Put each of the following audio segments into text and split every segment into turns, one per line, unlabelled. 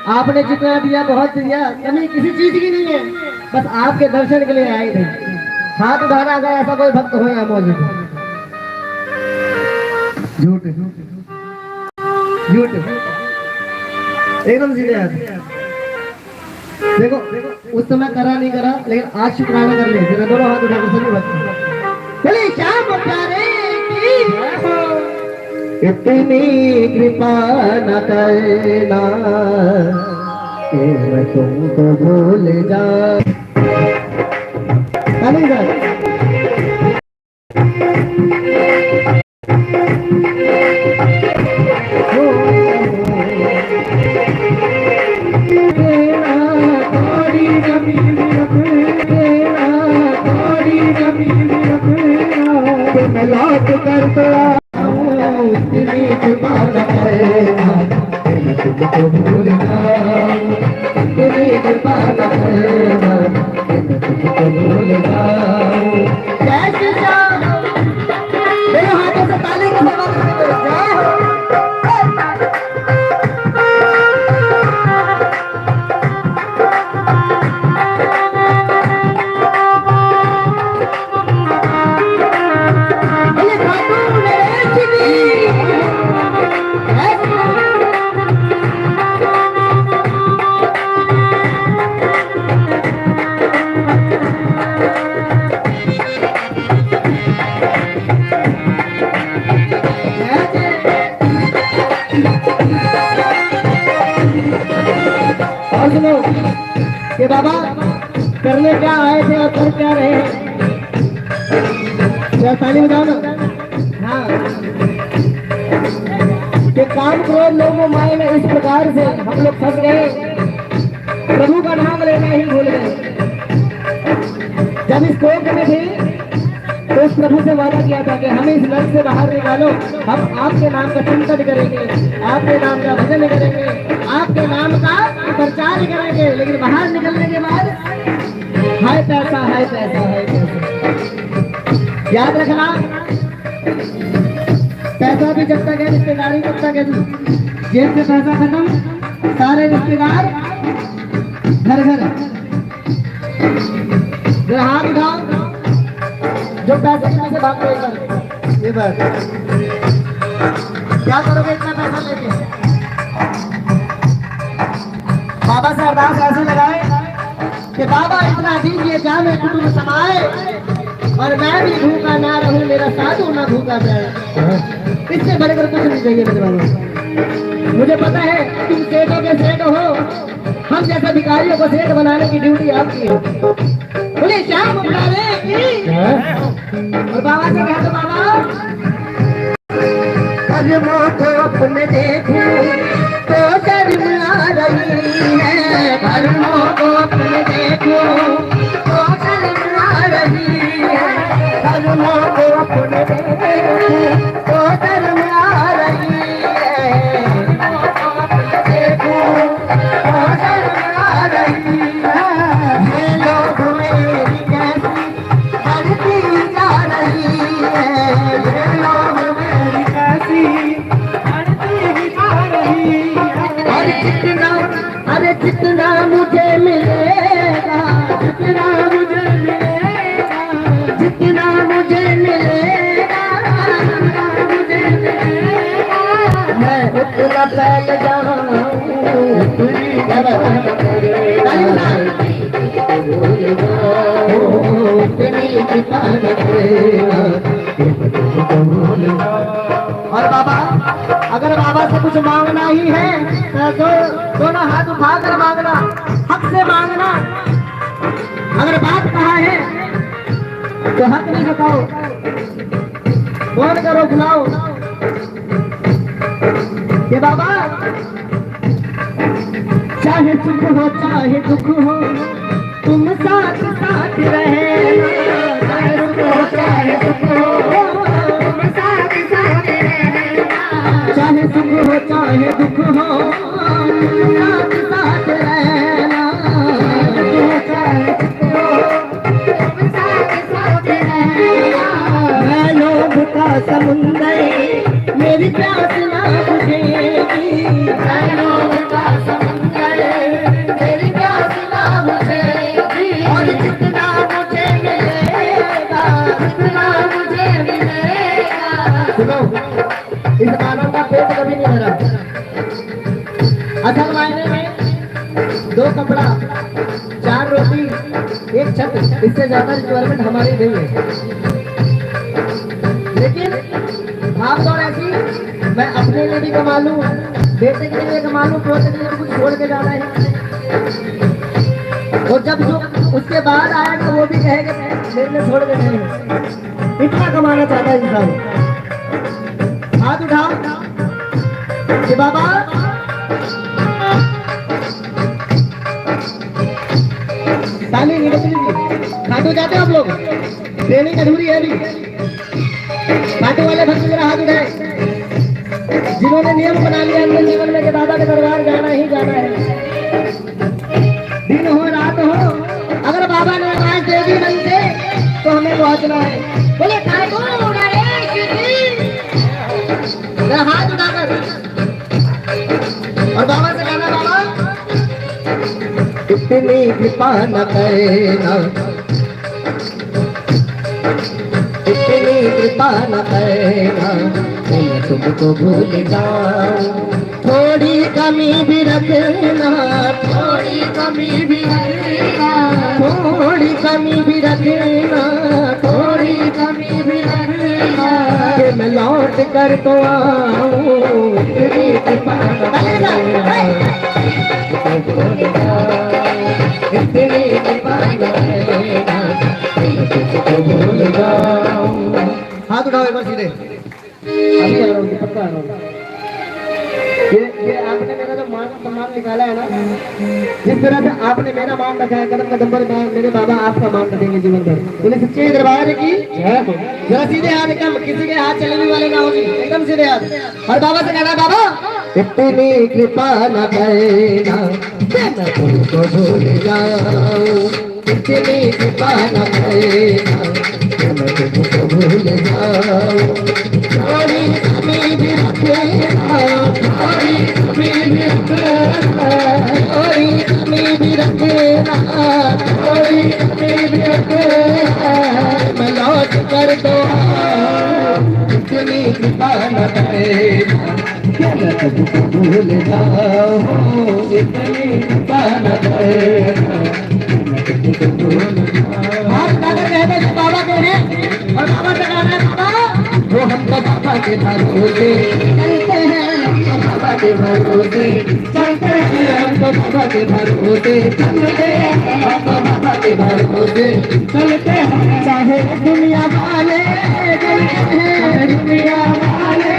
आपने जितना दिया बहुत दिया, कमी किसी चीज की नहीं है। बस आपके दर्शन के लिए आए थे। हाथ उठाना अगर ऐसा कोई भक्त हो यहाँ मौजूद। झूठ झूठ एकदम सीधे हाथ। देखो उस समय करा नहीं करा, लेकिन आज शुक्राना कर ले। जरा दोनों हाथ उठाकर सभी भक्त बोले श्याम प्यारे की इतनी कृपा न करना कि मैं तुमको भूल जाऊं। मैं लौट कर तो इतनी कृपा न करना मैं तुमको भूल जाऊं। इतनी कृपा न करना मैं तुमको भूल जाऊं। कैसे जाऊं मेरे हाथों से ताली की सेवा करते कि बाबा करने क्या आए थे और कर क्या रहे हैं। ताली बजाओ ना। हाँ कि काम क्रोध लोगों माए में इस प्रकार से हम लोग फंस गए, प्रभु का नाम लेना ही भूल गए। जब इस कोर्ट में थे तो उस प्रभु से वादा किया था कि हमें इस नर्क से बाहर निकालो, हम आपके नाम का चिंतन करेंगे, आपके नाम का भजन करेंगे, आपके नाम का प्रचार करेंगे। लेकिन बाहर निकलने के बाद हाय पैसा हाय पैसा हाय पैसा। याद रखना पैसा भी जब तक है, रिश्तेदारी तब तक है। जेब से पैसा खत्म, सारे रिश्तेदार घर घर। हाथ उठाओ जो पैसे से भाग गए। ये बात क्या करोगे इतना पैसा लेके। बाबा से अरदास ऐसे लगाए कि बाबा इतना दीजिए जाने कुटुंब समाए और मैं भी भूखा ना रहूं, मेरा साधु ना भूखा जाए। इससे बढ़कर कुछ नहीं चाहिए मेरे बाबा। मुझे पता है तुम सेठों के सेठ हो, हम जैसे भिखारियों को सेठ बनाने की ड्यूटी आपकी है। बोले श्याम प्यारे की। और बाबा से कहा तो बाबा कर्मों को अपने देखो तो शर्म आ रही है। कर्मों को अपने देखो तो शर्म आ रही है। कर्मों को अपने देखो तो शर्म आ रही है। देखो तो शर्म आ रही है। ये लोग मेरी कैसी बढ़ती जा रही है। ये लोग मेरी कैसी बढ़ती जा रही है। और जितना मुझे मिलेगा, जितना मुझे मिलेगा, जितना मुझे मिलेगा, मुझे मिलेगा, मैं उतना फैल जाऊं। और बाबा अगर बाबा से कुछ मांगना ही है तो दोनों हाथ उठाकर मांगना, हक से मांगना। अगर बात कहा है तो हक नहीं बताओ, फोन करो बुलाओ कि बाबा चाहे सुख हो चाहे दुख हो तुम साथ साथ रहे। चाहे सुख हो चाहे दुख हो तुम साथ साथ रहे। चाहे सुख हो चाहे दुख हो तुम साथ साथ रहना। चाहे सुख हो तुम साथ साथ रहना। मैं लोभ का समुंदर मेरी प्यास ना बुझेगी। मैं लोभ का समुंदर असल मायने में 2 कपड़ा 4 रोटी 1 छत, इससे ज्यादा रिक्वायरमेंट हमारी नहीं है। लेकिन भागदौड़ ऐसी, मैं अपने लिए भी कमा लूं, बेटे के लिए कमा लूं, पोते के लिए कुछ छोड़ के जाना है। और जब जो उसके बाद आएगा वो भी कहेगा मेरे लिए छोड़ के नहीं है। इतना कमाना चाहता है इंसान। हाथ उठाओ कि बाबा ताली नहीं बचनी। खाटू जाते हो आप लोग? ट्रेनिंग अधूरी है अभी। खाटू वाले भक्त जरा हाथ उठाए जिन्होंने नियम बना लिया अपने जीवन में कि बाबा के दरबार जाना ही जाना है। दिन हो रात हो, अगर बाबा ने आवाज दे दी मन से तो हमें पहुंचना है। बोले खाटू हाथ उठाकर और बाबा से कहना बाबा इतनी कृपा न करना, इतनी कृपा न करना मैं तुमको भूल जाऊं। थोड़ी कमी भी रखना, थोड़ी कमी भी रखना, थोड़ी कमी भी रखना, थोड़ी कमी भी रखना कि मैं लौट कर तो आऊं। इतनी कृपा न करना, इतनी कृपा न करना मैं तुमको भूल जाऊं। हाथ उठाओ एक बार सीधे। अभी आ रहा हूँ, पक्का आ रहा हूँ। ये आपने मेरा जो मान सम्मान निकाला है ना, जिस तरह से आपने मेरा मान रखा है, कदम कदम पर मेरे बाबा आपका मान रखेंगे जीवन भर। बोले सच्चे दरबार की जरा सीधे हाथ, एकदम किसी के हाथ चलने वाले ना हो जी, एकदम सीधे हाथ। और बाबा से कहना बाबा इतनी कृपा न करना मैं तुमको भूल जाऊं। इतनी कृपा न करना मैं तुमको भूल जाऊं। थोड़ी कमी भी रखना, थोड़ी कमी भी रखना, थोड़ी कमी भी रखना, थोड़ी कमी भी रखना मैं लौट कर दो। इतनी कृपा न करना मैं तुमको भूल जाऊं। इतनी कृपा न करना मैं तुमको भूल जाऊं। बाबा के हैं और बाबा से कहना है बाबा वो हम तो बाबा के भरोसे चलते हैं, हम तो बाबा के भरोसे चलते हैं, हम तो बाबा के भरोसे चलते हैं, हम तो बाबा के भरोसे चलते हैं। चाहे दुनिया वाले चलते हैं, दुनिया वाले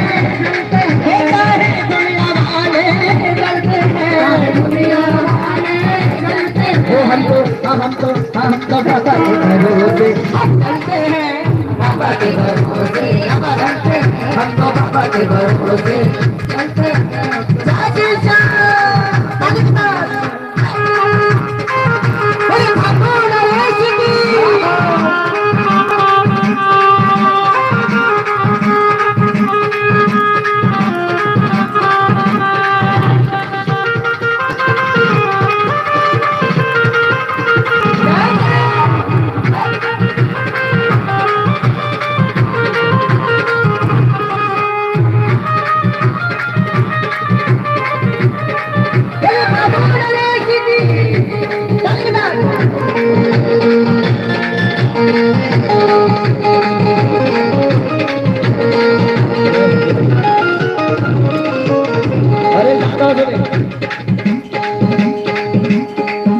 चलते हैं, चाहे दुनिया वाले चलते हैं, दुनिया वाले चलते हैं। वो हम तो बाबा के भरोसे चलते हैं, बाबा के भरोसे हम तो बाबा के भरोसे चलते हैं।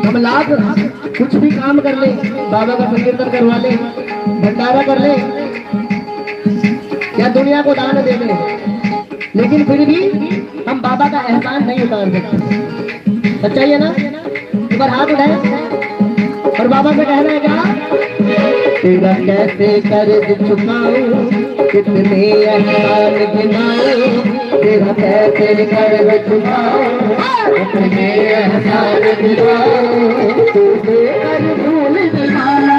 हम लाख कुछ भी काम कर ले, बाबा का संकीर्तन करवा ले, भंडारा कर ले या दुनिया को दान दे दे, लेकिन फिर भी हम बाबा का एहसान नहीं उतार सकते। सच्चाई है ना? एक बार हाथ उठाए और बाबा से कहना है क्या तेरा कैसे कर्ज चुकाऊं, कितने एहसान गिनाऊं, तेरा कैसे कर्ज चुकाऊं, कितने एहसान गिनाऊं, तुझे कर भूल जाना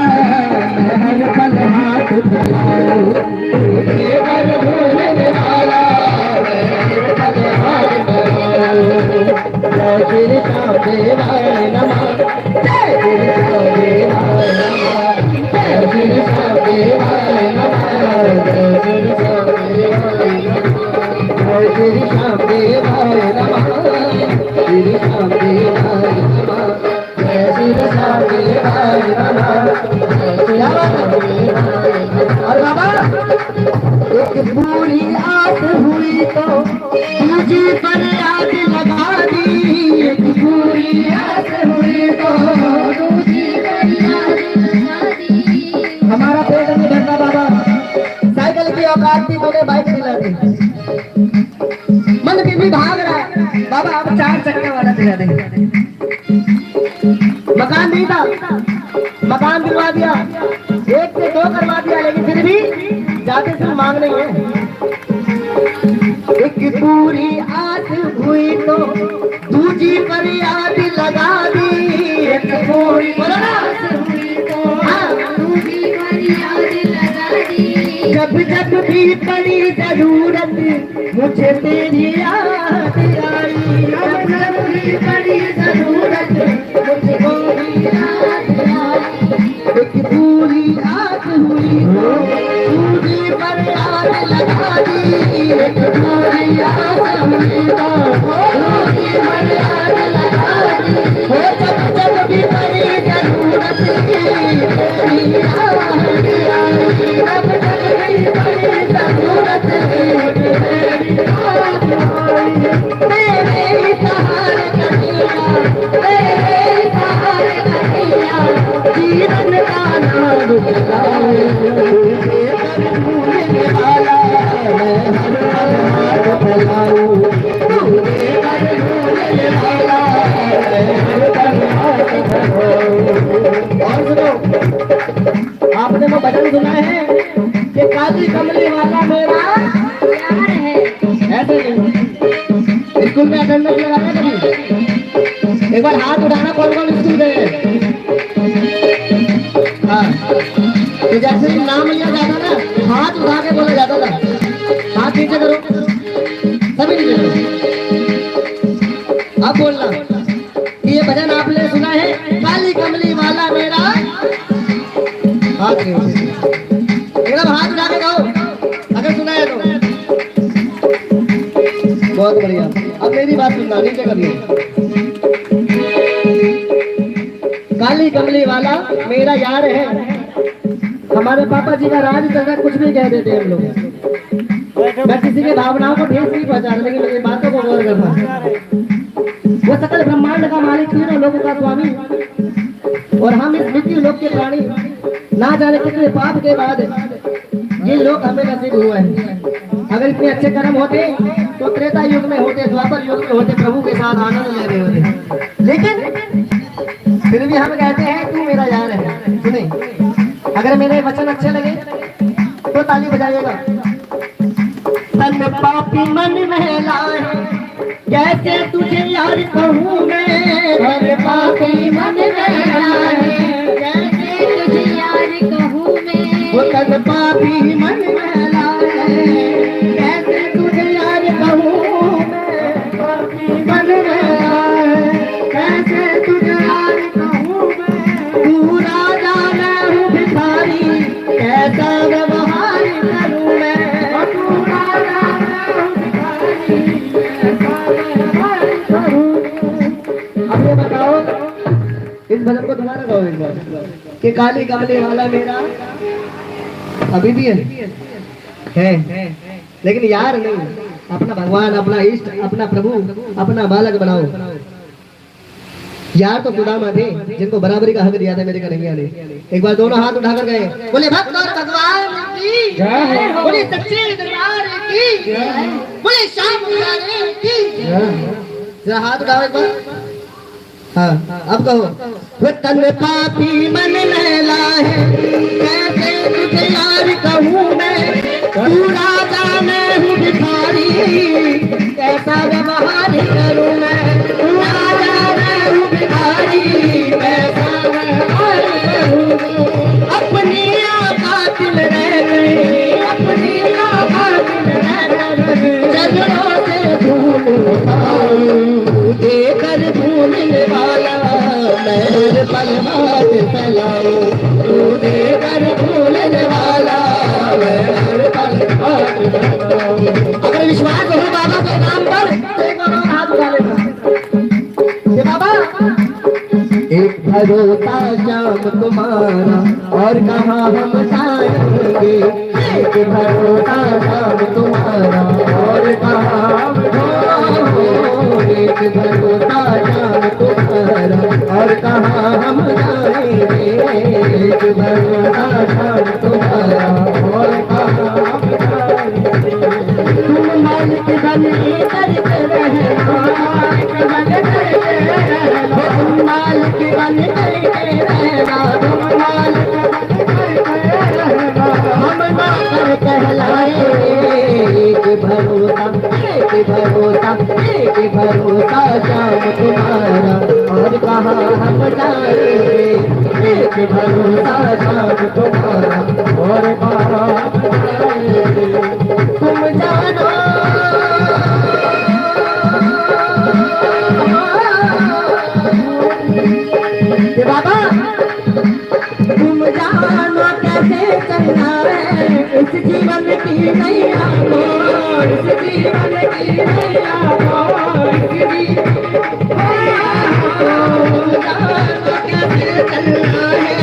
मैं हर पल हाथ चलाऊं, तुझे कर भूल जाना मैं हर पल हाथ चलाऊं। जय श्री श्याम देवाय नमः, जय श्री श्याम देवाय नमः, जय श्री श्याम देवाय नमः, जय श्री श्याम देवाय नमः, जय श्री श्याम देवाय नमः। श्री श्याम देवाय नमः, जय श्री श्याम देवाय नमः, जय श्री और बाबा एक पूरी आस हुई तो मुझे पर याद लगा दी, एक पूरी आस हुई तो मुझे पर याद लगा दी। हमारा पेट नहीं भरता बाबा, साइकिल की औकात थी तो बाइक दिला दी, मन भी भाग रहा है बाबा, अब 4 चक्के वाला दिला दे। मकान नहीं था, मकान दिलवा दिया, 1 से 2 करवा दिया, लेकिन फिर भी जाते सिर्फ मांग नहीं है। एक पूरी आस हुई तो दूजी पर याद लगा दी, एक पूरी आस हुई तो दूजी पर याद लगा दी। जब जब भी पड़ी जरूरत मुझे तेरी याद आई, जब जब भी पड़ी जरूरत मुझे तेरी याद आई। एक पूरी आस हुई तो दूजी पर याद लगा दी, एक पूरी आस हुई तो दूजी पर याद लगा दी। हो जब जब भी पड़ी जरूरत तेरी याद आई, जब जब भी पड़ी जरूरत तेरी याद आई। तेरे ही सहारे कन्हैया, तेरे ही सहारे कन्हैया, जीवन का नाम जगाऊं, भूलने वाला मैं हर पल हाथ फैलाऊं, भूलने वाला मैं हर पल हाथ फैलाऊं। और सुनो, आपने वो भजन सुना है कि काली कमली वाला मेरा प्यार है, ऐसे नहीं स्कूल में अटेंडेंस लगाना कभी, एक बार हाथ उठाना कौन कौन स्कूल गए। हाँ, तो जैसे ही नाम लिया जाता ना, हाथ उठा के बोला जाता था, हाथ नीचे करो, सभी नीचे करो। अब बोलना कि ये भजन आपने सुना है, काली कमली वाला मेरा हाथ नहीं, एकदम हाथ उठा के गाओ अगर सुना है तो। बहुत बढ़िया। अब मेरी बात सुनना, नीचे करिए। काली कमली वाला मेरा यार है, हमारे पापा जी का राज चल रहा, कुछ भी कह देते हैं हम लोग। मैं किसी के भावनाओं को ठेस नहीं पहुंचा रहा, लेकिन मेरी बातों को गौर करना। वो सकल ब्रह्मांड का मालिक, तीनों लोगों का स्वामी, और हम इस मिट्टी लोक के प्राणी, ना जाने कितने पाप के बाद ये लोग हमें नसीब हुआ है। अगर इतने अच्छे कर्म होते तो त्रेता युग में होते, द्वापर युग में होते, प्रभु के साथ आनंद ले रहे होते। लेकिन फिर भी हम कहते हैं तू मेरा यार है। सुने, अगर मेरे वचन अच्छे लगे तो ताली बजाइएगा। तन पापी मन महला है, कैसे तुझे यार कहूँ मैं, तन पापी मन महला है, कैसे तुझे यार कहूँ मैं, वो तन पापी मन महला है, कैसे तुझे यार कहूँ मैं, पापी मन महला है, कैसे तुझे यार कहूँ मैं, तू राजा मैं हूँ भिखारी, कैसा व्यवहार करूँ मैं, तू राजा मैं हूँ भिखारी, कैसा व्यवहार करूँ। अब ये बताओ, इस भजन को दोबारा गाओ एक बार कि काली कमली वाला मेरा अभी भी है, लेकिन यार नहीं, अपना भगवान, अपना इष्ट, अपना प्रभु, अपना बालक बनाओ। यार तो सुदामा थे, जिनको बराबरी का हक दिया था मेरे कन्हैया ने। एक बार दोनों हाथ उठाकर गए, बोले भक्त और भगवान की जय, बोले सच्चे दरबार की जय, बोले श्याम प्यारे की जय। जरा हाथ उठाओ एक बार। हाँ, अब कहो। वो तन पापी मन मैला है, कैसे तुझे यार कहूँ मैं, तू राजा मैं हूँ भिखारी, कैसा व्यवहार करूँ मैं, तू राजा मैं हूँ भिखारी, कैसा व्यवहार करूँ। अपनी औकात में रह गए, अपनी औकात में रह गए, चरणों से धूल उठाऊं, देकर भूलने वाला मैं पल हाथ फैलाऊं, तू देकर भूलने वाला मैं पल हाथ फैलाऊं। अगर विश्वास हो बाबा के नाम पर तो एक बार हाथ उठा लेना। भरोसा श्याम तुम्हारा और कहाँ हम जाएंगे। एक भरोसा श्याम तुम्हारा और कहाँ हम जाएंगे। एक भरोसा श्याम तुम्हारा और कहाँ हम जाएंगे। एक भरोसा श्याम तुम्हारा और कहाँ हम जाएंगे। तुम मालिक बन के करते रहना, तुम मालिक बन करके रहना, तुम मालिक हम ना कर कहलाए। एक भरोसा एक भरोसा एक भरोसा श्याम तुम्हारा और कहाँ हम जाएंगे। एक भरोसा श्याम तुम्हारा और कहाँ हम जाएंगे। तुम जानो बाबा, तुम जानो कैसे चलना है इस जीवन की नैया को, इस जीवन की नैया को, तुम जानो कैसे चलना है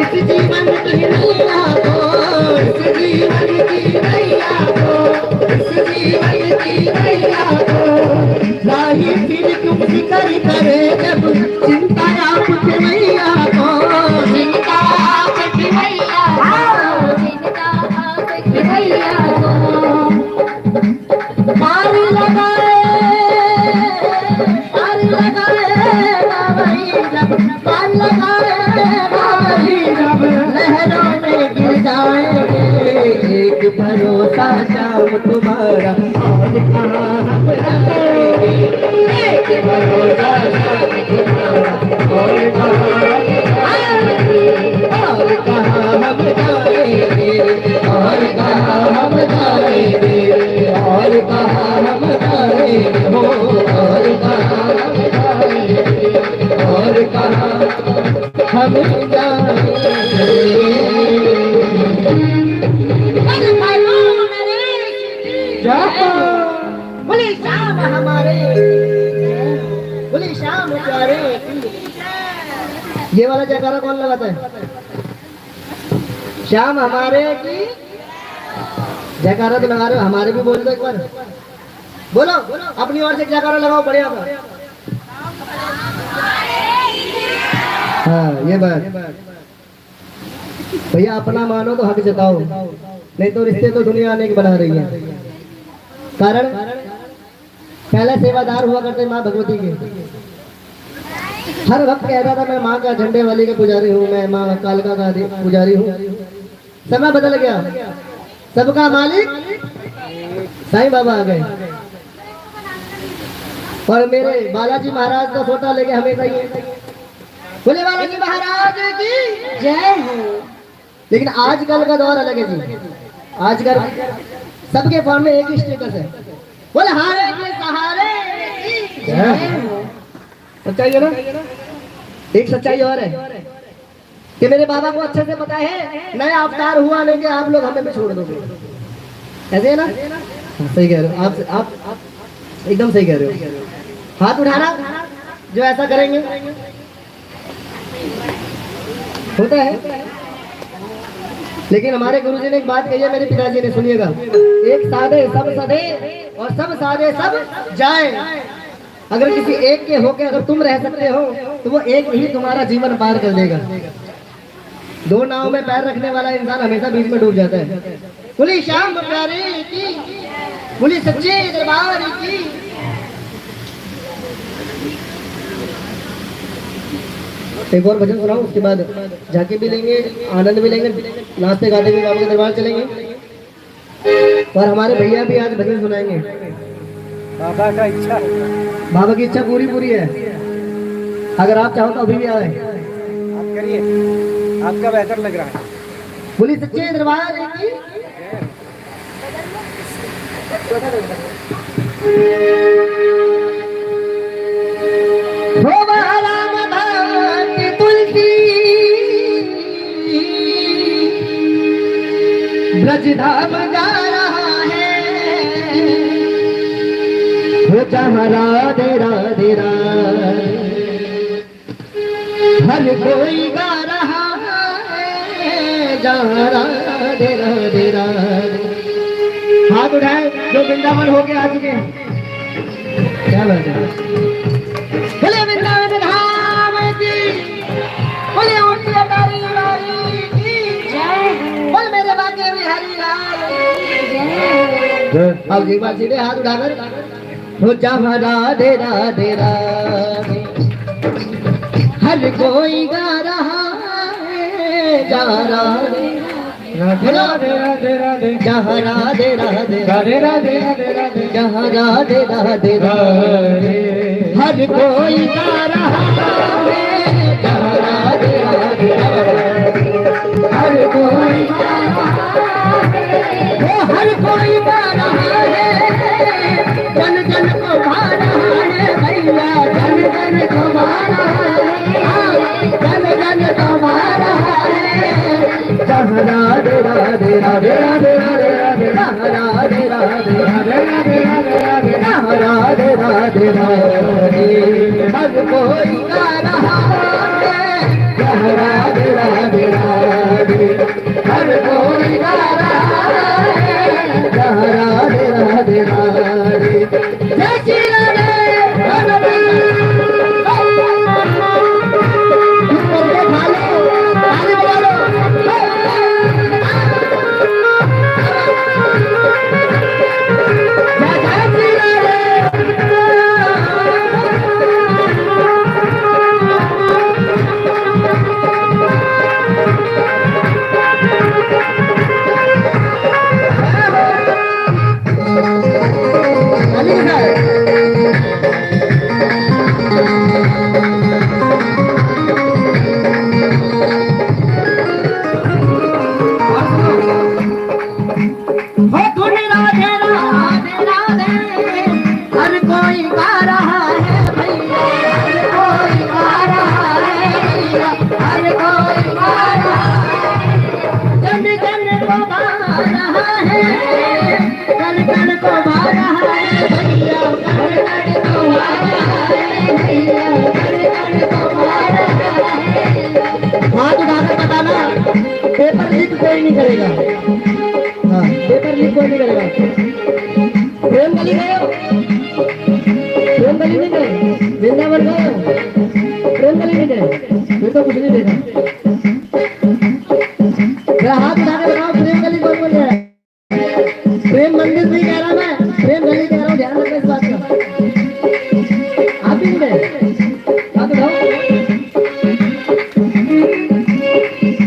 इस जीवन की नैया को, इस जीवन की नैया को, इस जीवन की नैया को। राही फिर क्यों फिकर करे जब चिंता कुछ नैया को, चिंता कुछ नैया को, चिंता कुछ नैया को। पार लगाए बाबरी जब, पार लगाए बाबरी जब लहरों में गिर जाएंगे। एक भरोसा श्याम तुम्हारा और कहाँ हम जाएंगे। एक भरोसा श्याम तुम्हारा और कहाँ हम जाएंगे। और कहाँ हम जाएंगे। और कहाँ हम जाएंगे। हो और कहाँ हम जाएंगे। और कहाँ हम जाएंगे। बोले श्याम हमारे, बोले श्याम प्यारे। ये वाला जयकारा कौन लगाता है? श्याम हमारे की जयकारा तो लगा रहे हो, हमारे भी बोल दो एक बार। बोलो अपनी ओर से जयकारा लगाओ बढ़िया सा। हाँ ये बात भैया, अपना मानो तो हक जताओ, नहीं तो रिश्ते तो दुनिया अनेक बना रही है। कारण पहले सेवादार हुआ करते माँ भगवती के, हर वक्त कहता था मैं माँ का झंडे वाली का पुजारी हूँ, मैं माँ कालका का पुजारी हूँ। समय बदल गया, सबका मालिक साईं बाबा आ गए। और मेरे बालाजी महाराज का फोटो लेके हमेशा ही बोले बालाजी महाराज की जय हो। लेकिन आजकल का दौर अलग है जी, आजकल सबके फोन में एक ही स्टेटस है, बोले हारे के सहारे की जय हो। सच्चाई है ना? एक सच्चाई और है कि मेरे बाबा को अच्छे से पता है नया अवतार हुआ लेंगे आप लोग हमें भी छोड़ दोगे, ऐसे है ना? सही कह रहे हो आप एकदम सही कह रहे हो। हाथ उठाना जो ऐसा करेंगे होता है। लेकिन हमारे गुरुजी ने एक बात कही है, मेरे पिताजी ने, सुनिएगा। एक साधे सब सधे और सब साधे सब जाए। अगर किसी एक के होके अगर तुम रह सकते हो तो वो एक ही तुम्हारा जीवन पार कर देगा। दो नाव में पैर रखने वाला इंसान हमेशा बीच में डूब जाता है। बोली श्याम प्यारे की, बोली सच्चे दरबार की। एक और भजन सुनाऊं, उसके बाद झांकी भी लेंगे, आनंद भी लेंगे, नाचते गाते भी बाबा के दरबार चलेंगे। और हमारे भैया भी आज भजन सुनाएंगे। बाबा का इच्छा, बाबा की इच्छा पूरी पूरी है। अगर आप चाहो तो अभी भी आए, आप करिए, आपका बेहतर लग रहा है। बोली सच्चे दरबार की। ब्रज धाम जा रहा है, हो जहाँ राधे राधे राधे, हर कोई गा रहा है जहाँ राधे राधे राधे। हाथ उठाए जो वृंदावन होके आ चुके हैं। क्या बात है? बोले वृंदावन धाम की, बोले उनकी अटारी लाली की जय, बोल मेरे बाके बिहारी लाल की जय। अब एक बार सीधे हाथ उठाकर हो जहाँ राधे राधे राधे हर कोई गा रहा है जहाँ राधे राधे राधे राधे जहाँ राधे राधे राधे राधे राधे राधे जहाँ राधे राधे राधे हर कोई गा रहा है जहाँ राधे राधे राधे हर कोई गा रहा है वो हर कोई गा रहा है जन जन को भा रहा है भैया जन जन को भा रहा है जन जन को भा रहा है जहाँ राधे राधे राधे राधे राधे राधे जहाँ राधे राधे राधे राधे राधे राधे जहाँ राधे राधे राधे हर कोई गा रहा है जहाँ राधे राधे राधे हर कोई गा रहा है जहाँ राधे राधे राधे जय श्री राधे राधे। पेपर लीक कोई नहीं करेगा। हाँ, पेपर लीक कोई नहीं करेगा। प्रेम गली गए हो? प्रेम गली नहीं गए? वृंदावन गए हो? प्रेम गली नहीं गए? मैं तो कुछ नहीं देखा। मेरा हाथ उठा के बताओ प्रेम गली कौन बोल रहा है? प्रेम मंदिर नहीं कह रहा मैं, प्रेम गली कह रहा हूँ। ध्यान रखना इस बात का। आप भी नहीं गए? हाथ उठाओ।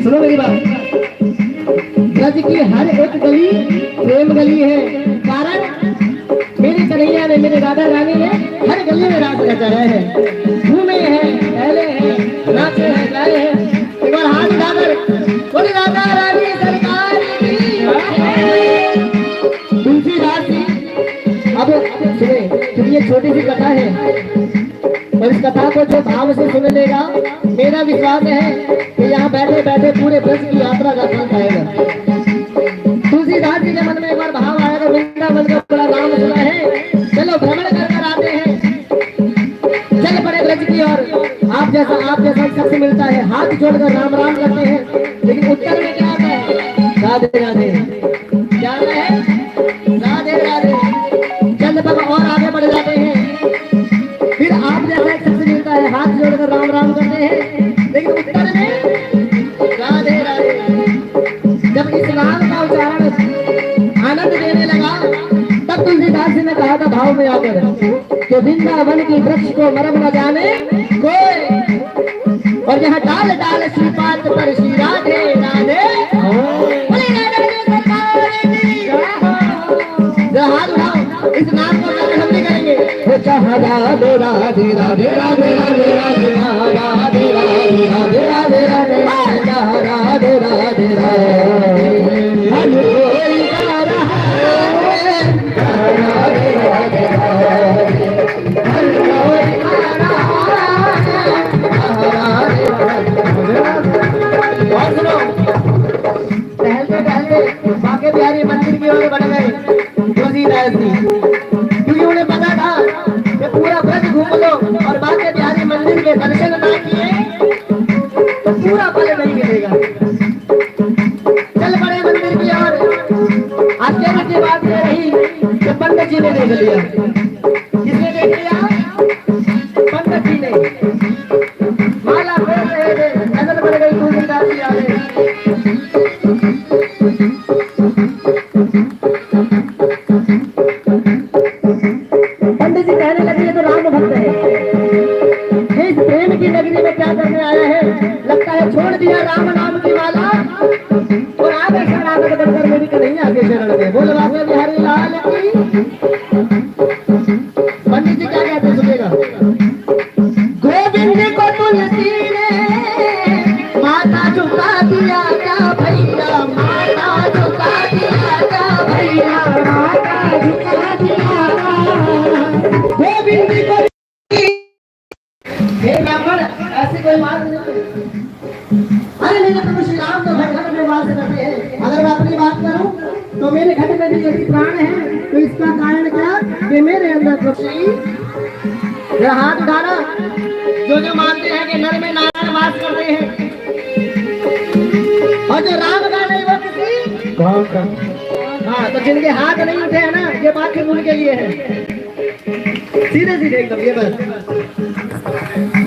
सुनो मेरी बात, ब्रज की हर एक गली प्रेम गली है। कारण मेरे कन्हैया ने, मेरे राधा रानी ने हर गली में रास रचा है, घूमे हैं, टहले हैं, नाचे हैं, गाए हैं। एक बार हाथ उठाकर बोली राधा रानी सरकार की। तुलसीदास जी अब सुने, क्योंकि ये छोटी सी कथा है और इस कथा को जो भाव से सुन लेगा, मेरा विश्वास है कि यहाँ बैठे बैठे पूरे ब्रज की यात्रा का फल पाएगा। तुलसीदास जी के मन में एक बार भाव आएगा, वृंदावन का बड़ा नाम सुना है, चलो भ्रमण कर कर आते हैं। चल पड़े ब्रज की ओर। आप जैसा शख्स मिलता है, हाथ जोड़कर राम राम करते हैं, लेकिन उत्तर में क्या आता है? राधे राधे। क्या है? राधे राधे। चल पग और आगे बढ़ जाते हैं। फिर आप जैसा एक शख्स मिलता है, हाथ जोड़कर राम राम करते हैं, लेकिन उत्तर में राधे राधे। जब इस नाम का उच्चारण आनंद देने लगा, तब तुलसीदास जी ने कहा था भाव में आकर कि वृंदावन की वृक्ष को मरम न जाने कोई, और यहाँ डाल डाल श्रीपाद पर श्री राधे राधे। हाथ उठाओ, इस नाम को हम भी करेंगे। राधे राधे राधे राधे राधे राधे राधे राधे राधे राधे राधे राधे राधे राधे टहलते टहलते बाके बिहारी मंदिर की ओर बढ़ गए तुलसीदास जी, क्योंकि उन्हें पता था कि पूरा ब्रज घूम लो और बाके बिहारी मंदिर के कृष्ण की नगरी में क्या करने आया है? लगता है छोड़ दिया राम नाम की माला और आगे शरणागत बनकर मेरी कन्हैया के शरण में। बोल बाबा बिहारी लाल की। पंडित जी क्या कहते हैं सुनिएगा। गोविंद को तुलसी ने माता झुका दिया क्या भैया, माता झुका दिया क्या भैया, माता झुका दिया गोविंद को। हे ब्राह्मण ऐसी कोई बात नहीं। अरे मेरे प्रभु श्री राम तो घर में वास करते हैं। अगर मैं अपनी बात करूं तो मेरे घर में भी यदि प्राण है तो इसका कारण क्या कि मेरे अंदर प्रभु श्री हाथ उठाना जो मानते हैं कि नर में नारायण वास करते हैं और जो राम का नहीं वो किसी कौन का। हाँ तो जिनके हाथ नहीं उठे हैं ना ये बात सिर्फ उनके लिए है। सीधे सीधे एकदम ये बस।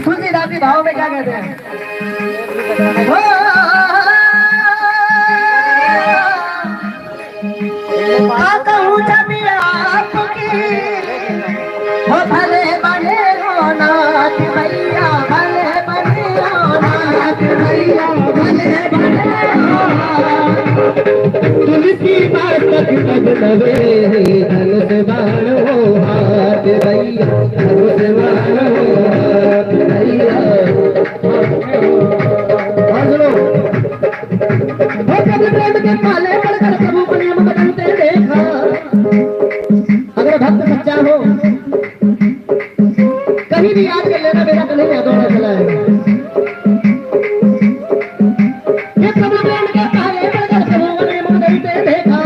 तुलसीदास जी भाव में क्या कहते हैं? कहूँ जब आपकी हो भले बने हो नाथ भैया, भले बने हो नाथ भैया, भले बने हो। तुलसी बात तक तक नवे धन से बाणो हाथ भैया, धन से बाणो हाथ भैया। और सुनो प्रेम के माले पढ़कर प्रभु को नियम बदलते देखा। अगर भक्त सच्चा हो कहीं भी याद कर लेना मेरा कन्हैया दौड़ा चला है। ये प्रभु प्रेम के माले पढ़कर प्रभु को नियम बदलते देखा,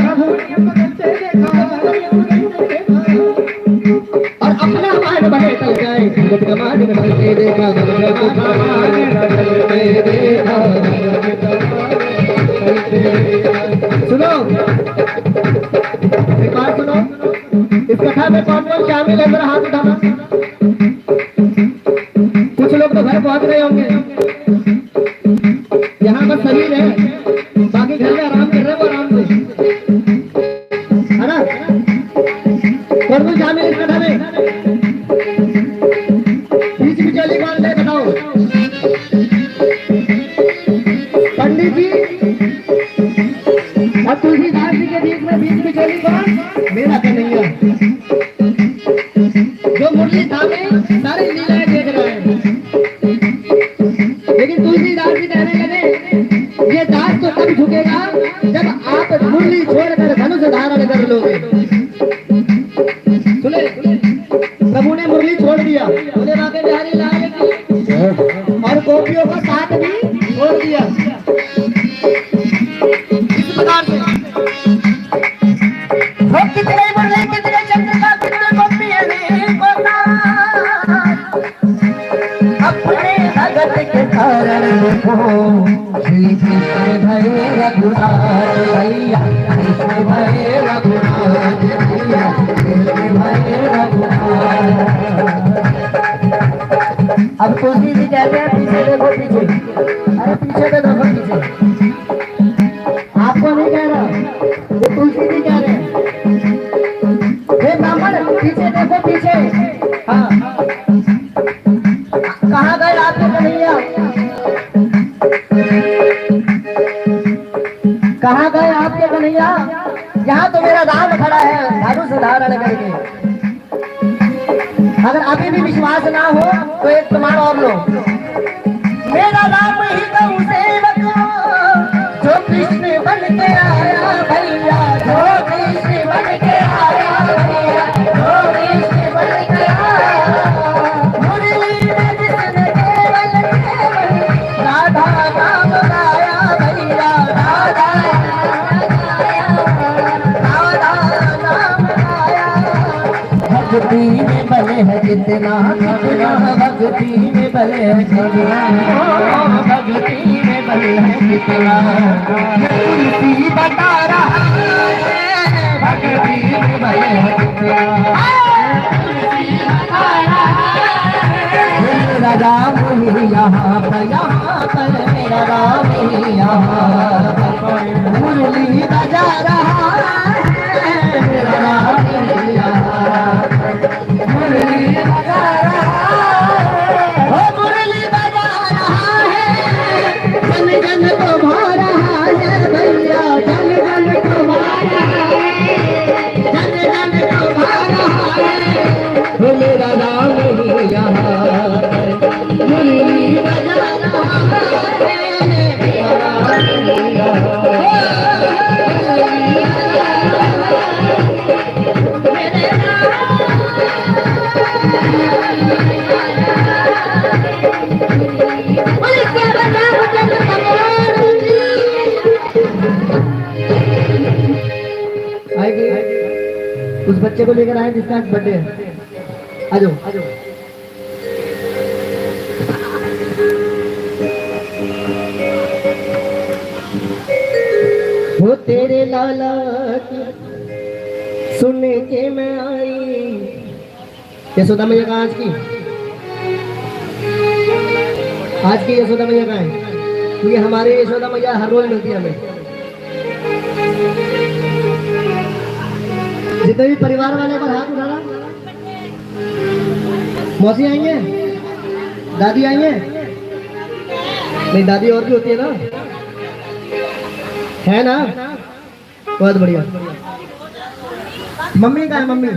और अपना मान बने चल जाए मान बदलते देखा, सुनो एक बात सुनो। इस कथा में कौन कौन शामिल है जरा हाथ उठाना। कुछ लोग तो घर पहुंच रहे होंगे, यहाँ बस शरीर है, बाकी घर में आराम कर रहे हैं वो आराम से, है ना। कौन कौन शामिल इस कथा में? बीच बिचौली कौन है बताओ? पंडित जी और तुलसीदास जी के बीच में चली कौन? मेरा कन्हैया जो मुरली थामे सारी लीलाएं देख रहा है। लेकिन तुलसीदास जी कहने लगे ये दास तो तब झुकेगा जब आप मुरली छोड़कर धनुष धारण कर लोगे। सुने प्रभु ने मुरली छोड़ दिया, बोले बाबे बिहारी लाल की, और गोपियों का साथ भी छोड़ दिया। इस प्रकार से कितने मुरली कितने चंद्रिका कितने गोपियां ने गोता अपने भगत के कारण देखो श्री कृष्ण भये रघुनाथ भैया, कृष्ण भये रघुनाथ भैया, कृष्ण भये रघुनाथ। अब तुलसी जी कहते हैं पीछे देखो पीछे, अरे पीछे तो देखो पीछे। आपको नहीं कह रहा, ये तुलसी जी कह रहे हैं। हे ब्राह्मण पीछे देखो पीछे। हाँ कहाँ गए आपके कन्हैया? कहाँ गए आपके कन्हैया? यहाँ तो मेरा राम खड़ा है धनुष धारण करके। अगर अभी भी विश्वास ना हो तो एक प्रमाण और लो। मेरा राम ही गौ सेवक जो कृष्ण बन के आया भैया, जो कृष्ण बन के आया भैया, जो कृष्ण बन के आया। मुरली में जिसने केवल केवल राधा नाम गाया भैया, राधा नाम गाया। भक्ति में बले है कितना कितना, भक्ति में बले है कितना, भक्ति में बले है कितना। तुलसी बता रहा है भक्ति में बले है कितना। मेरा राम ही यहाँ पर, यहाँ पर मेरा राम ही यहाँ पर मुरली बजा रहा है। मेरा राम ही यहाँ मुरली बजा रहा है, मुरली उस बच्चे को लेकर आए जिसका आज बर्थडे है। आ जाओ आ जाओ। वो तेरे लाला की सुन के मैं आई। यशोदा मैया कहाँ आज की? आज की यशोदा मैया कहाँ है? क्योंकि हमारे यशोदा मैया हर रोज मिलती है हमें। जितने भी परिवार वाले पर हाथ उठाना। मौसी आएंगे, दादी आएंगे? नहीं, दादी और भी होती है ना, है ना? बहुत बढ़िया। मम्मी कहाँ है? मम्मी,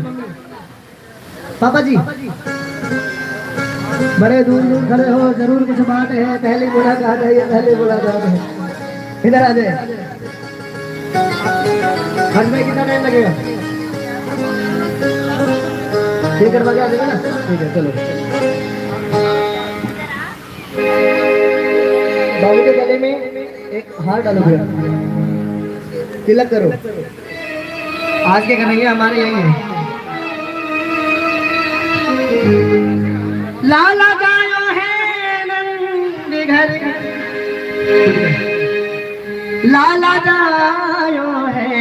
पापा जी बड़े दूर दूर खड़े हो, जरूर कुछ बात है। पहले मुलाकात है, ये पहले मुलाकात है। इधर आ जाए। हज में कितना टाइम लगेगा? ठीक करवा के आ जाएगा ना? ठीक है, चलो। बाबू के गले में एक हार डालो भैया, तिलक करो। आज के कन्हैया हमारे यही है। लाला जायो है नंद घर, लाला जायो है।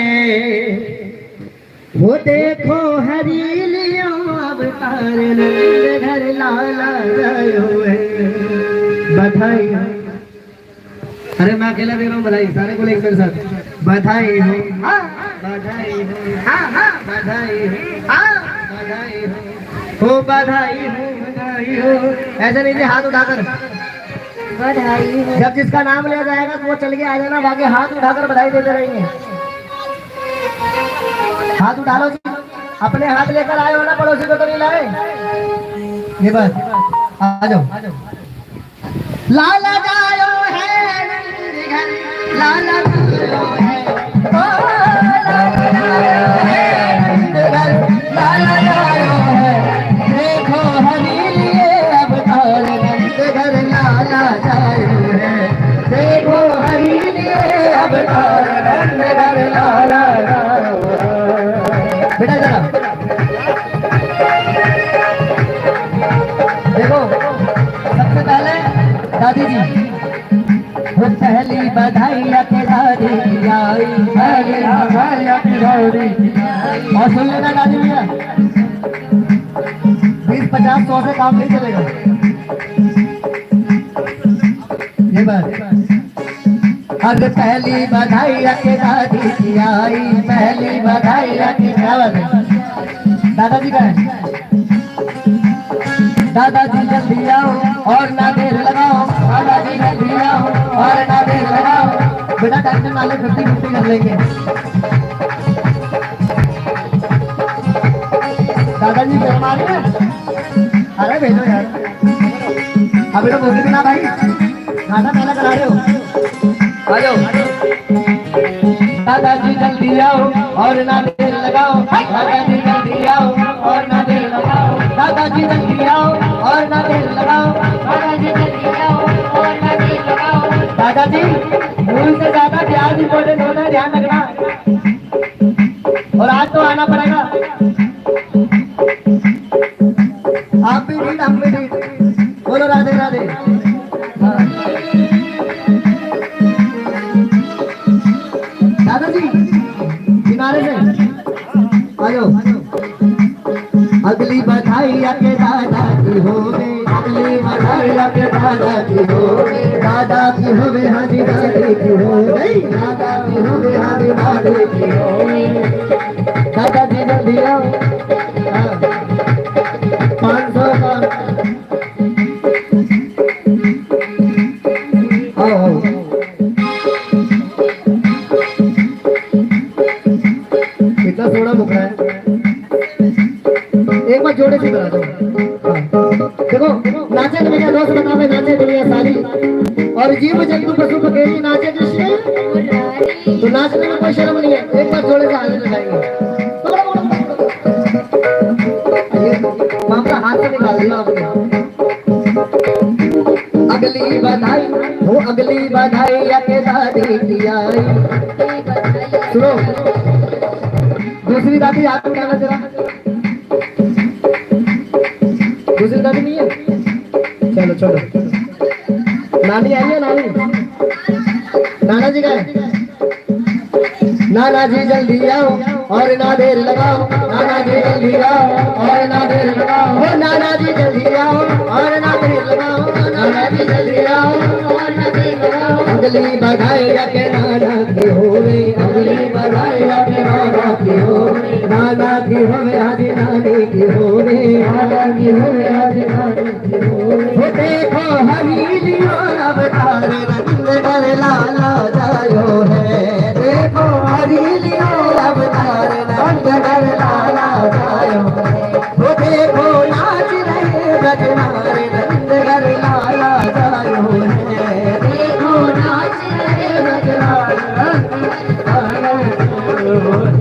वो देखो हरीलियों अवतार नंद घर, लाला जायो है। बधाई। अरे मैं अकेला दे रहा हूँ बधाई, सारे को एक मेरे साथ। बधाई हो, बधाई हो, बधाई हो, बधाई हो, बधाई हो, बधाई हो। ऐसे नहीं थे, हाथ उठाकर बधाई हो। जब जिसका नाम लिया जाएगा तो वो चल के आ जाना, बाकी हाथ उठाकर बधाई देते रहेंगे। हाथ उठा लो जी। अपने हाथ लेकर आए हो ना, पड़ोसी को तो नहीं लाए। ये बस आ जाओ। लाला जायो है नंद घर, लाला जायो है, ओ लाला जायो है नंद घर, लाला जायो है। देखो हरीलिए अवतार नंद घर, लाला जायो है। देखो हरीलिए अवतार नंद घर, लाला जायो है। बेटा जरा देखो, सबसे पहले दादी जी, वो पहली बधाई के दादी की आई, पहली बधाई की दादी की आई। और सुन लेना दादी भैया, 20-50-100 से काम नहीं चलेगा। ये बात। अरे पहली बधाई के दादी की आई, पहली बधाई की। क्या बात है? दादाजी का है। दादाजी जल्दी आओ और ना देर लगाओ, दादाजी जल्दी आओ और ना देर लगाओ। बेटा टेंशन ना ले, 50-50 कर लेंगे। दादाजी बेमार है? अरे भेजो यार, अभी तो बोलते ना भाई, खाना पहला करा रहे हो। आ जाओ। दादाजी जल्दी आओ और ना देर लगाओ, दादाजी जल्दी आओ और ना देर लगाओ, दादाजी जल्दी आओ और ना देर लगाओ, दादाजी जल्दी आओ और ना देर लगाओ। दादाजी भूल से ज्यादा प्याज इंपॉर्टेंट होता है, ध्यान रखना। और आज तो आना पड़ेगा। आप भी ठीक, हम भी ठीक। बोलो राधे राधे। दादाजी किनारे से आ जाओ। अगली बधाई के दादा की होवे, अगली बधाई के दादा की होवे, दादा की होवे हाजी दादी की होवे, दादा की होवे हाजी दादी की होवे। दादाजी जल्दी आओ। 500 का आओ। कितना सोना मुखड़ा है, एक बार जोड़े से करा दो। देखो नाचे तो मेरे दोस्त बताओ, नाचे दुनिया और जीव जंतु पशु पक्षी नाचे कृष्ण तो नाचने में कोई शर्म नहीं है। एक बार जोड़े से हाथ लगाएंगे मामला हाथ से निकाल दिया आपने। अगली बधाई हो अगली बधाई या के दादी की आई। सुनो दूसरी दादी हाथ उठाना जरा। दूसरी दादी नहीं है, चलो चलो। नानी आई है, नानी नाना जी का है। नाना जी जल्दी आओ और ना देर लगाओ, नाना जी जल्दी आओ और ना देर लगाओ, हो नाना जी जल्दी आओ और ना देर लगाओ, नाना जी जल्दी आओ और ना देर लगाओ। अगली बधाई या के नाना की होवे, अगली बधाई या के नाना की होवे, नाना की होवे आदि नानी की होवे, नाना की होवे आदि नानी की होवे। हो देखो हरीलियो अवतार रंग कर लाला जायो है, देखो हरीलियो अवतार रंग कर लाला जायो है। हो देखो नाच रहे ब्रजनारे रंग कर लाला जायो है, देखो नाच रहे ब्रजनारे रंग कर लाला जायो है।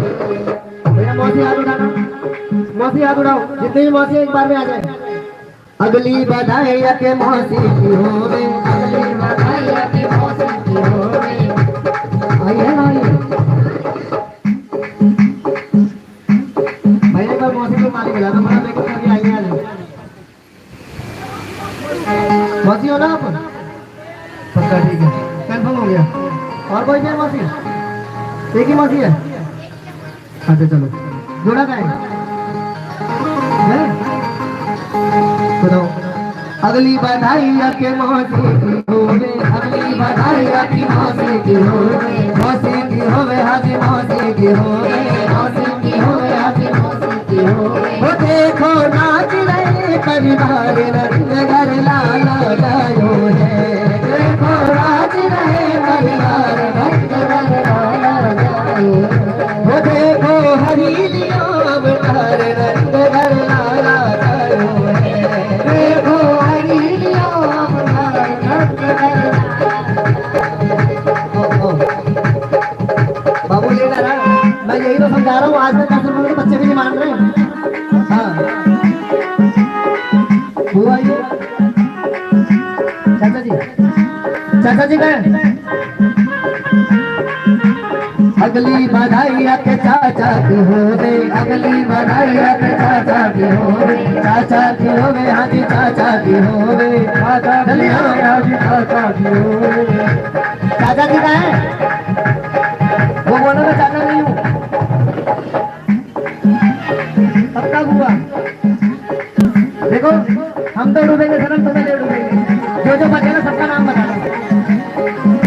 भैया मौसी हाथ उठाना, मौसी हाथ उठाओ, जितने भी मौसी एक बार में आ जाए। अगली बधाई या के मौसी की होवे, अगली बधाई या के मौसी की होवे। आई है ना ये भैया एक बार मौसी को मारी मिला, हमारा देखो सभी आई है। मौसी हो ना आप? पक्का ठीक है, कंफर्म हो गया। और कोई नहीं मौसी? एक ही मौसी है। अच्छा चलो जोड़ा का है? अगली बधाई के मौसी की होवे, अगली बधाई की मौसी की होवे, मौसी की होवे हाजी मौसी की होवे, मौसी की होवे हाजी मौसी की होवे। वो देखो नाच रहे परिवार रंग घर लाला जायो है, देखो नाच रहे परिवार रंग घर लाला जायो है। वो देखो हरीलियो अवतार रंग घर लाला जायो है, देखो बाबू लेना रहा। मैं यही तो समझा रहा हूँ, आज तक के बच्चे भी नहीं मान रहे। हाँ हुआ ये चाचा जी, चाचा जी गए। अगली बधाई के चाचा की होवे, अगली बधाई के चाचा की होवे, चाचा की होवे हाजी चाचा की होवे, चाचा की होवे हाजी चाचा की होवे। चाचा जी का है वो बोलो मैं चाचा नहीं हूँ। कब तक हुआ देखो, हम तो डूबेंगे सनम, तुम्हें नहीं डूबेंगे। जो जो बचेगा सबका नाम बताना।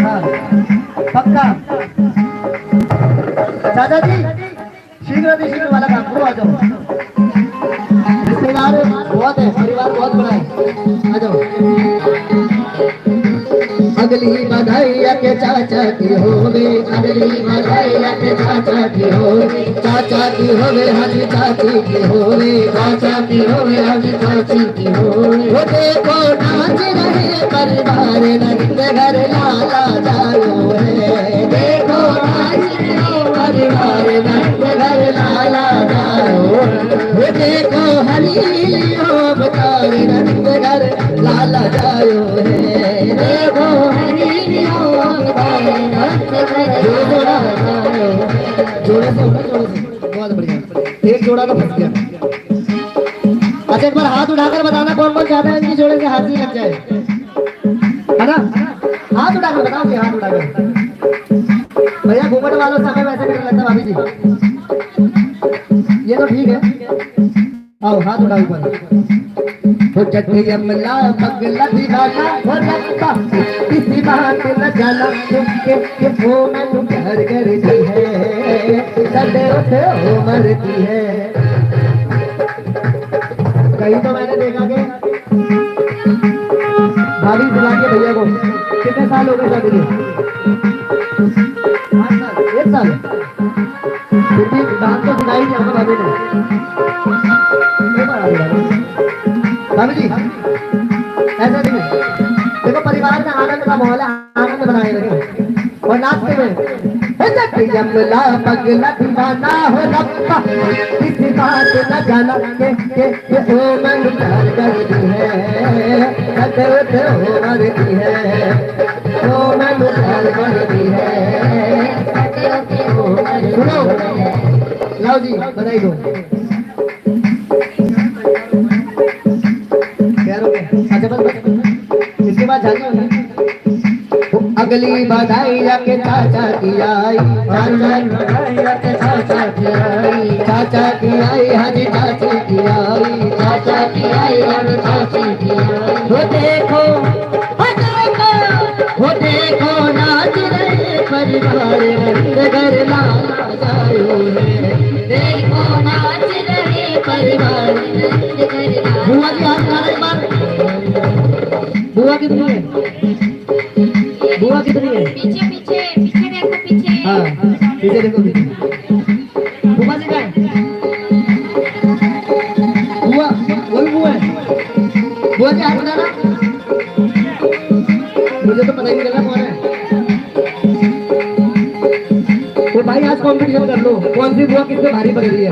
हाँ पक्का चाचा जी, शीघ्र वाला काम करो, आ जाओ। रिश्तेदार बहुत है, परिवार बहुत बड़ा है, आ जाओ। अगली बधाई के चाचा की होवे, अगली बधाई के चाचा की होवे, चाचा की होवे हाजी चाची की होवे, चाचा की होवे हाजी चाची की होवे। वो देखो नाच रहे परिवार रंग घर लाला जायो है, देखो नाच रहे परिवार रंग घर लाला जायो। वो देखो हरीलियो अवतार रंग घर लाला जायो है, देखो हरीलियो अवतार रंग घर लाला जायो। जोड़े से बहुत बढ़िया, एक जोड़ा तो फंस गया। अच्छा एक बार हाथ उठाकर बताना कौन कौन चाहता है इनकी जोड़े से हाथ ही लग जाए, है ना? हाथ उठाकर बताओ कि हाथ उठाकर। भैया घूमट वालों समय वैसे नहीं लगता भाभी जी, ये तो ठीक है। आओ हाथ उठाओ ऊपर। वो चट्टी अमला पगला दीवाना वो लगता किसी बात न जाना, के वो मैं तू घर घर की है, सदे उठे हो मरती है। कहीं तो मैंने देखा कि भाभी बुला के भैया को कितने साल हो गए शादी के? 5 साल, 1 साल। फिर भी डांस तो सिखाई थी हमको भाभी ने। भाभी जी ऐसा नहीं, देखो परिवार में आनंद का माहौल है, आनंद बनाए रखें और नाचते हुए यमला पगला दीवाना हो रब्बा, किसी बात न जाना के ओ मन प्यार करती है, कदर हो मरती है, ओ मन प्यार करती है। सुनो लाओ जी बधाई दो। अच्छा बस इसके बाद झाड़ी होगी। अगली बधाई के चाचा की आई, चाचा की आई हरी चाची की आई, चाचा की आई हरी चाची की आई। वो देखो वो देखो नाच रहे परिवार घर लाला जायो है, देखो नाच रहे परिवार। बुआ की हाथ मारे बार, बुआ कितनी है, बुआ कितनी है?
पीछे पीछे पीछे देखो पीछे।
हाँ पीछे देखो पीछे। बुआ जी का है? बुआ वही बुआ है। बुआ जी हाथ उठाना, मुझे तो पता ही नहीं चला कौन है। तो भाई आज कंपटीशन कर लो, कौन सी बुआ किससे भारी पड़ रही है।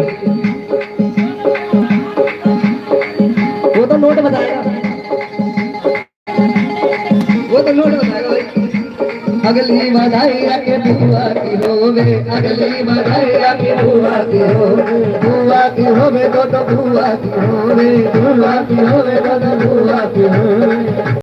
वो तो नोट बताएगा, वो तो नोट बताएगा भाई। अगली बधाई के बुआ की होवे, अगली बधाई के बुआ की होवे, बुआ की होवे तो बुआ की होवे, बुआ की होवे तो बुआ की होवे।